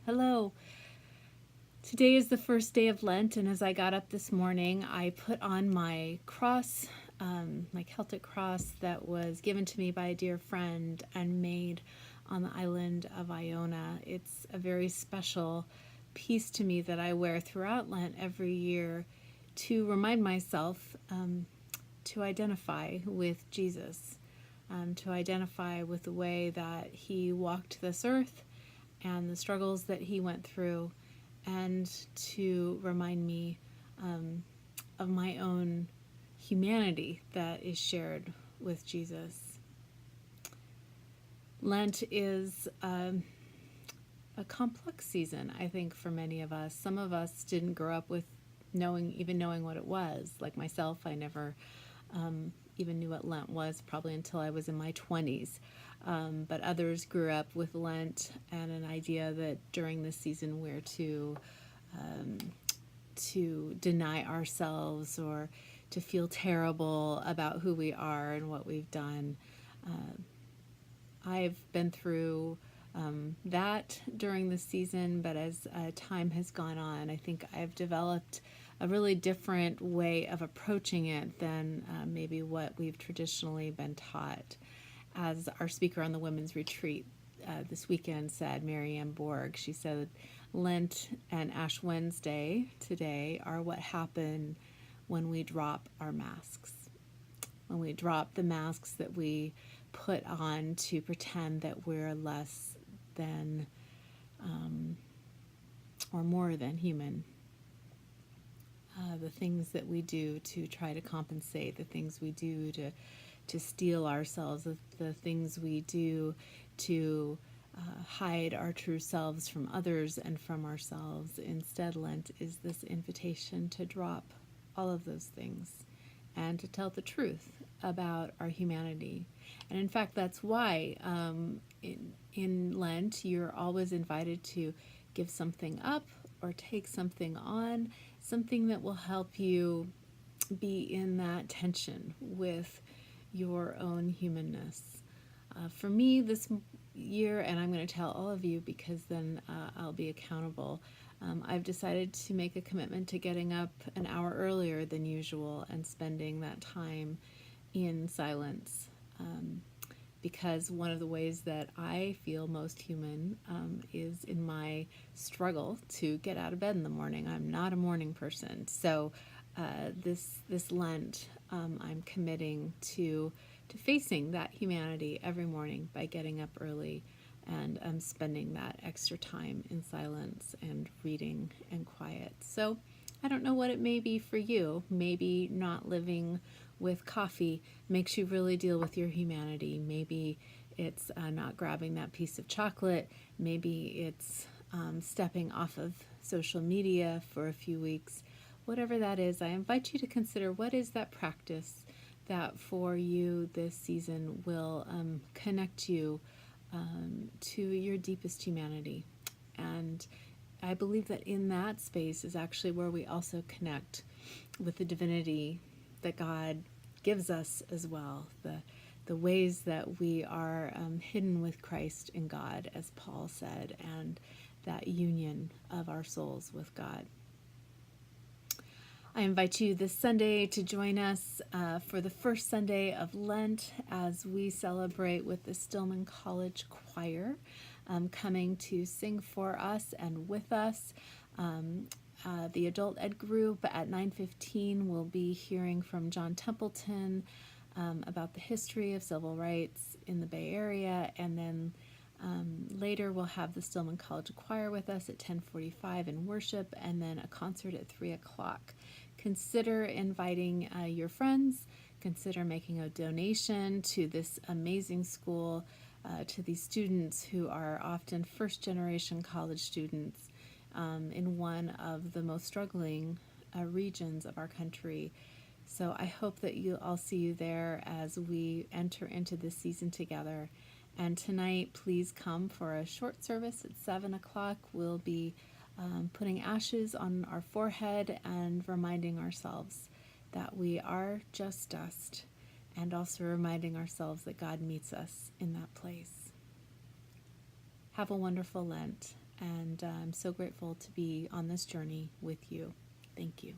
Hello. Today is the first day of Lent, and as I got up this morning, I put on my cross, my Celtic cross that was given to me by a dear friend and made on the island of Iona. It's a very special piece to me that I wear throughout Lent every year to remind myself to identify with Jesus, to identify with the way that he walked this earth and the struggles that he went through, and to remind me of my own humanity that is shared with Jesus. Lent is a complex season, I think, for many of us. Some of us didn't grow up with knowing what it was. Like myself, I never even knew what Lent was probably until I was in my 20s. But others grew up with Lent and an idea that during this season we're to deny ourselves or to feel terrible about who we are and what we've done. I've been through that during the season, but as time has gone on, I think I've developed a really different way of approaching it than maybe what we've traditionally been taught. As our speaker on the women's retreat this weekend said, Mary Ann Borg, she said, Lent and Ash Wednesday today are what happen when we drop our masks. When we drop the masks that we put on to pretend that we're less than or more than human. The things that we do to try to compensate, the things we do to steel ourselves, the things we do to hide our true selves from others and from ourselves. Instead, Lent is this invitation to drop all of those things and to tell the truth about our humanity. And in fact, that's why in Lent, you're always invited to give something up or take something on, something that will help you be in that tension with your own humanness. For me this year, and I'm going to tell all of you because then I'll be accountable, I've decided to make a commitment to getting up an hour earlier than usual and spending that time in silence. Because one of the ways that I feel most human is in my struggle to get out of bed in the morning. I'm not a morning person. So this Lent, I'm committing to facing that humanity every morning by getting up early and spending that extra time in silence and reading and quiet. So I don't know what it may be for you. Maybe not living with coffee makes you really deal with your humanity. Maybe it's not grabbing that piece of chocolate. Maybe it's stepping off of social media for a few weeks. Whatever that is, I invite you to consider what is that practice that for you this season will connect you to your deepest humanity. And I believe that in that space is actually where we also connect with the divinity that God gives us as well, the ways that we are hidden with Christ in God, as Paul said, and that union of our souls with God. I invite you this Sunday to join us for the first Sunday of Lent as we celebrate with the Stillman College Choir coming to sing for us and with us. The adult ed group at 9:15 will be hearing from John Templeton about the history of civil rights in the Bay Area, and then later we'll have the Stillman College Choir with us at 10:45 in worship, and then a concert at 3 o'clock. Consider inviting your friends. Consider making a donation to this amazing school, to these students who are often first-generation college students in one of the most struggling regions of our country. So I hope that I'll see you there as we enter into this season together. And tonight, please come for a short service at 7 o'clock. We'll be putting ashes on our forehead and reminding ourselves that we are just dust, and also reminding ourselves that God meets us in that place. Have a wonderful Lent, And I'm so grateful to be on this journey with you. Thank you.